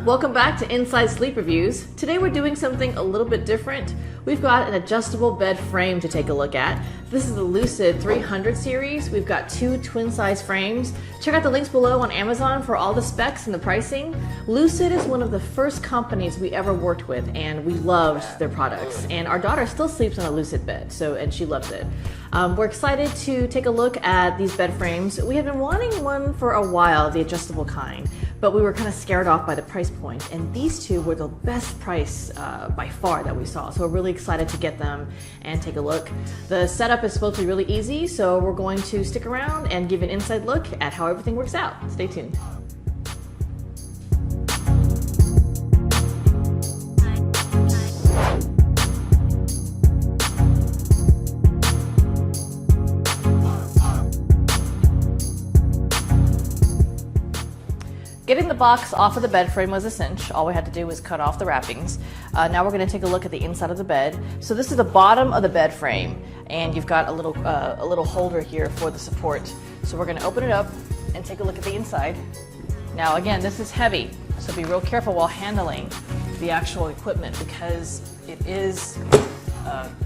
Welcome back to Inside Sleep Reviews. Today we're doing something a little bit different. We've got an adjustable bed frame to take a look at. This is the LUCID 300 series. We've got two twin size frames. Check out the links below on Amazon for all the specs and the pricing. LUCID is one of the first companies we ever worked with, and we loved their products. And our daughter still sleeps on a LUCID bed, and she loves it. We're excited to take a look at these bed frames. We have been wanting one for a while, the adjustable kind, but we were kind of scared off by the price point, and these two were the best price by far that we saw. So we're really excited to get them and take a look. The setup is supposed to be really easy, so we're going to stick around and give an inside look at how everything works out. Stay tuned. Getting the box off of the bed frame was a cinch. All we had to do was cut off the wrappings. Now we're going to take a look at the inside of the bed. So this is the bottom of the bed frame, and you've got a little holder here for the support. So we're going to open it up and take a look at the inside. Now again, this is heavy, so be real careful while handling the actual equipment because it is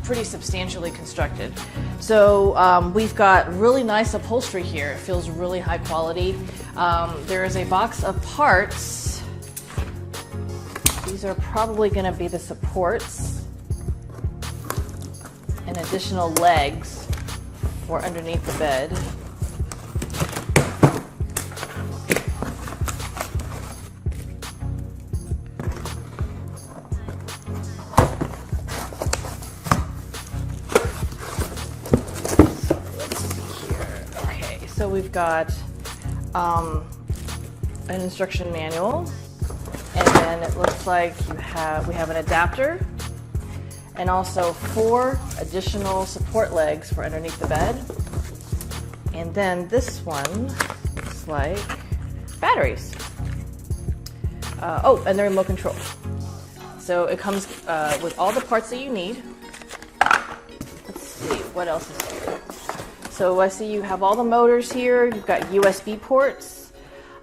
pretty substantially constructed. So we've got really nice upholstery here. It feels really high quality. There is a box of parts. These are probably going to be the supports and additional legs for underneath the bed. So we've got an instruction manual, and then it looks like we have an adapter and also 4 additional support legs for underneath the bed. And then this one looks like batteries. Oh, and the remote control. So it comes with all the parts that you need. Let's see, what else is here? So I see you have all the motors here, you've got USB ports,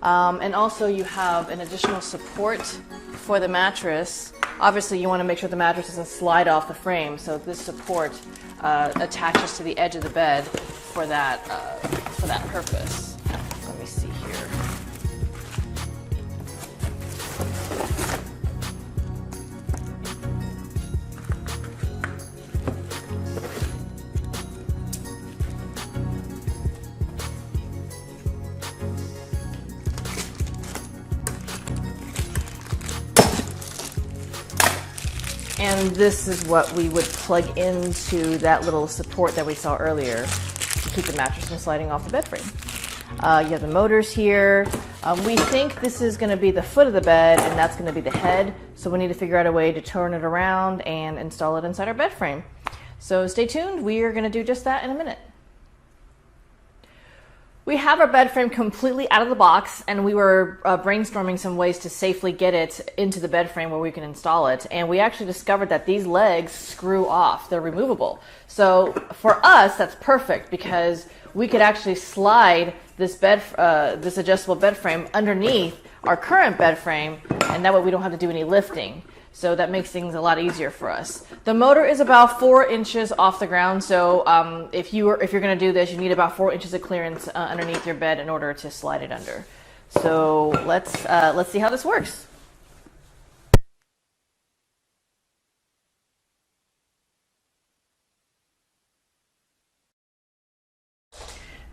and also you have an additional support for the mattress. Obviously you want to make sure the mattress doesn't slide off the frame, so this support attaches to the edge of the bed for that purpose. Let me see here. And this is what we would plug into that little support that we saw earlier to keep the mattress from sliding off the bed frame. You have the motors here. We think this is going to be the foot of the bed, and that's going to be the head. So we need to figure out a way to turn it around and install it inside our bed frame. So stay tuned. We are going to do just that in a minute. We have our bed frame completely out of the box, and we were brainstorming some ways to safely get it into the bed frame where we can install it. And we actually discovered that these legs screw off. They're removable. So for us, that's perfect because we could actually slide this adjustable bed frame underneath our current bed frame, and that way we don't have to do any lifting. So that makes things a lot easier for us. The motor is about 4 inches off the ground, so if you're going to do this, you need about 4 inches of clearance underneath your bed in order to slide it under. So let's see how this works.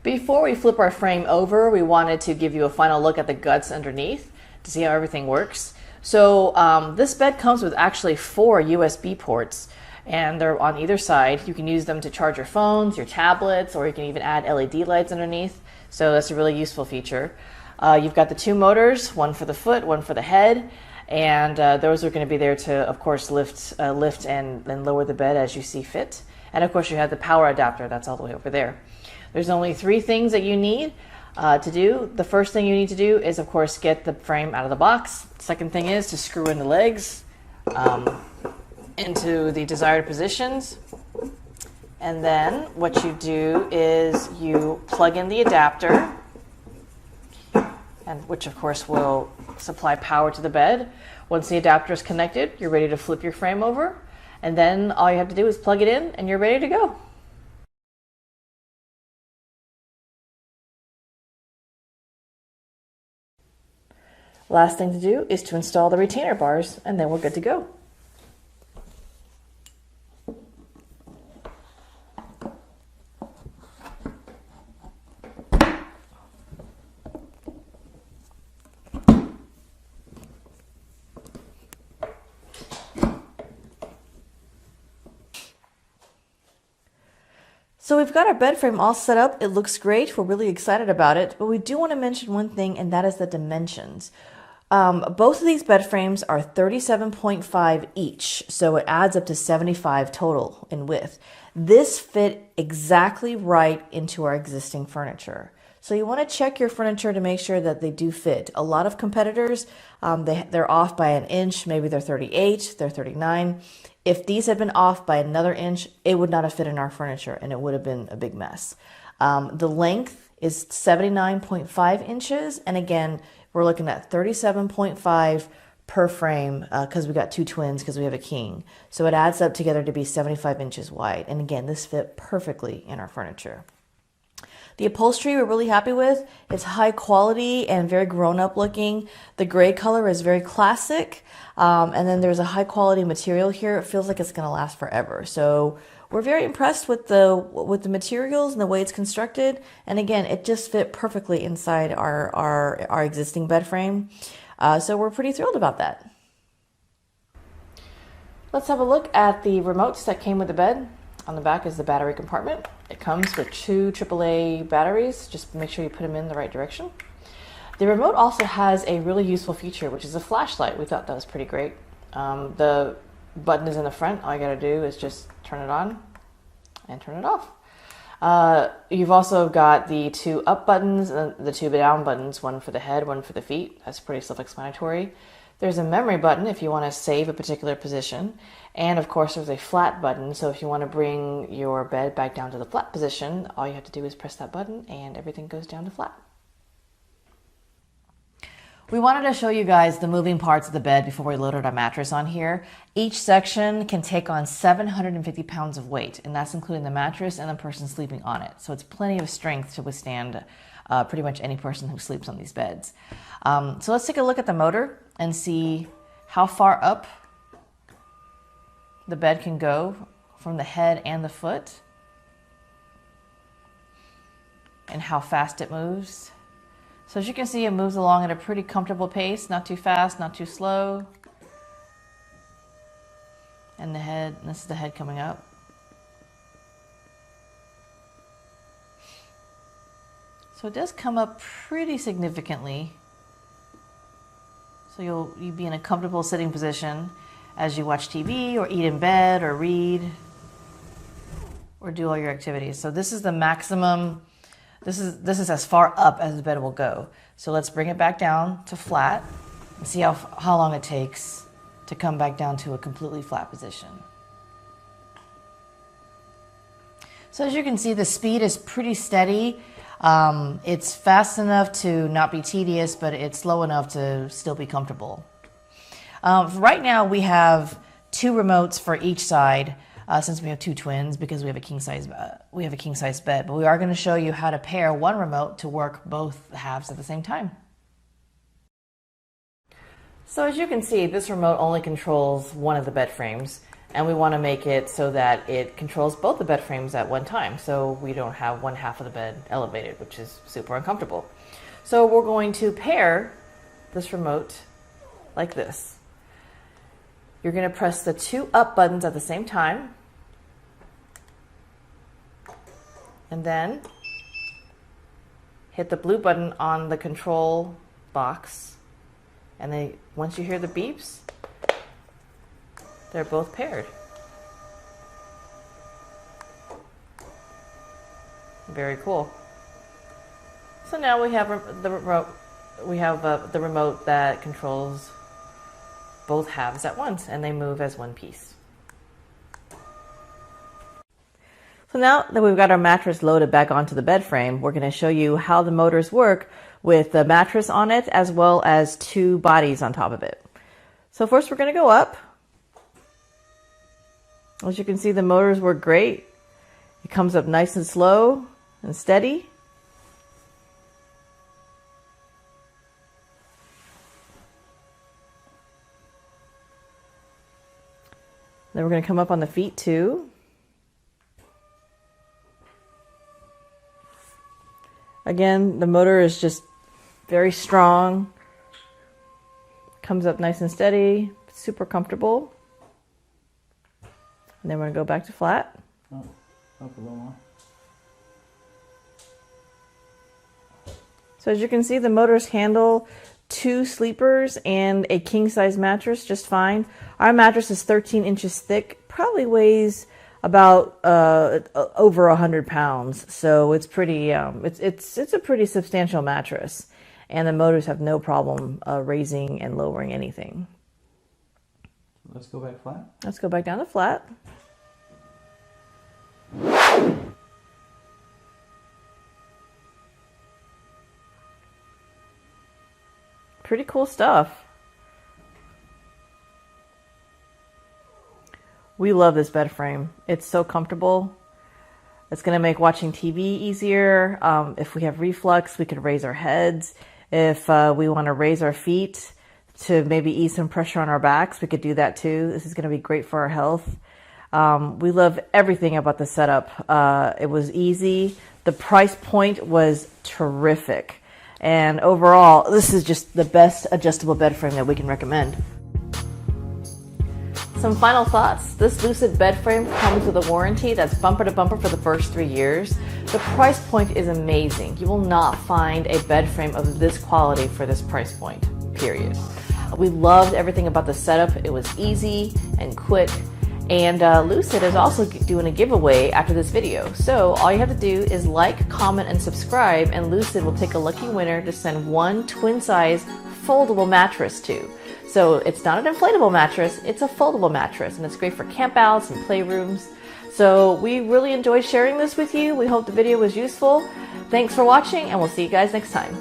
Before we flip our frame over, we wanted to give you a final look at the guts underneath to see how everything works. So this bed comes with actually 4 USB ports, and they're on either side. You can use them to charge your phones, your tablets, or you can even add LED lights underneath. So that's a really useful feature. You've got the 2 motors, one for the foot, one for the head, and those are going to be there to, of course, lift and lower the bed as you see fit. And of course, you have the power adapter. That's all the way over there. There's only 3 things that you need to do. The first thing you need to do is, of course, get the frame out of the box. Second thing is to screw in the legs into the desired positions. And then what you do is you plug in the adapter, and which of course will supply power to the bed. Once the adapter is connected, you're ready to flip your frame over, and then all you have to do is plug it in and you're ready to go. Last thing to do is to install the retainer bars, and then we're good to go. So we've got our bed frame all set up. It looks great. We're really excited about it, but we do want to mention one thing, and that is the dimensions. Both of these bed frames are 37.5 each, so it adds up to 75 total in width. This fit exactly right into our existing furniture. So you want to check your furniture to make sure that they do fit. A lot of competitors, they're off by an inch, maybe they're 38, they're 39. If these had been off by another inch, it would not have fit in our furniture and it would have been a big mess. The length is 79.5 inches. And again, we're looking at 37.5 per frame because we got two twins because we have a king. So it adds up together to be 75 inches wide. And again, this fit perfectly in our furniture. The upholstery we're really happy with. It's high quality and very grown-up looking. The gray color is very classic. And then there's a high quality material here. It feels like it's going to last forever. So we're very impressed with the materials and the way it's constructed. And again, it just fit perfectly inside our existing bed frame. So we're pretty thrilled about that. Let's have a look at the remotes that came with the bed. On the back is the battery compartment. It comes with two AAA batteries. Just make sure you put them in the right direction. The remote also has a really useful feature, which is a flashlight. We thought that was pretty great. The button is in the front. All you gotta do is just turn it on and turn it off. You've also got the two up buttons and the two down buttons, one for the head, one for the feet. That's pretty self-explanatory. There's a memory button if you want to save a particular position. And of course, there's a flat button. So if you want to bring your bed back down to the flat position, all you have to do is press that button and everything goes down to flat. We wanted to show you guys the moving parts of the bed before we loaded our mattress on here. Each section can take on 750 pounds of weight, and that's including the mattress and the person sleeping on it. So it's plenty of strength to withstand pretty much any person who sleeps on these beds. So let's take a look at the motor and see how far up the bed can go from the head and the foot, and how fast it moves. So as you can see, it moves along at a pretty comfortable pace, not too fast, not too slow. And the head, this is the head coming up. So it does come up pretty significantly. So you'll be in a comfortable sitting position as you watch TV or eat in bed or read or do all your activities. So this is the maximum. This is as far up as the bed will go. So let's bring it back down to flat and see how long it takes to come back down to a completely flat position. So as you can see, the speed is pretty steady. It's fast enough to not be tedious, but it's slow enough to still be comfortable. Right now we have two remotes for each side. Since we have two twins, because we have a king size bed, but we are going to show you how to pair one remote to work both halves at the same time. So as you can see, this remote only controls one of the bed frames, and we want to make it so that it controls both the bed frames at one time, so we don't have one half of the bed elevated, which is super uncomfortable. So we're going to pair this remote like this. You're going to press the two up buttons at the same time, and then hit the blue button on the control box, and then once you hear the beeps, they're both paired. Very cool. So now we have the remote. We have the remote that controls both halves at once, and they move as one piece. So So now that we've got our mattress loaded back onto the bed frame, we're going to show you how the motors work with the mattress on it as well as two bodies on top of it. So first we're going to go up. As you can see, the motors work great. It comes up nice and slow and steady. Then we're going to come up on the feet too. Again, the motor is just very strong. Comes up nice and steady, super comfortable. And then we're going to go back to flat. Oh, up a little more. So as you can see, the motors handle 2 sleepers and a king-size mattress just fine. Our mattress is 13 inches thick, probably weighs about over 100 pounds. So it's pretty, it's a pretty substantial mattress, and the motors have no problem raising and lowering anything. Let's go back flat. Let's go back down to flat. Pretty cool stuff. We love this bed frame. It's so comfortable. It's going to make watching TV easier. If we have reflux, we can raise our heads. If we want to raise our feet to maybe ease some pressure on our backs, we could do that too. This is going to be great for our health. We love everything about the setup. It was easy. The price point was terrific. And overall, this is just the best adjustable bed frame that we can recommend. Some final thoughts. This Lucid bed frame comes with a warranty that's bumper to bumper for the first 3 years. The price point is amazing. You will not find a bed frame of this quality for this price point, period. We loved everything about the setup. It was easy and quick. And Lucid is also doing a giveaway after this video. So all you have to do is like, comment, and subscribe, and Lucid will pick a lucky winner to send 1 twin-size foldable mattress to. So it's not an inflatable mattress, it's a foldable mattress, and it's great for campouts and playrooms. So we really enjoyed sharing this with you. We hope the video was useful. Thanks for watching, and we'll see you guys next time.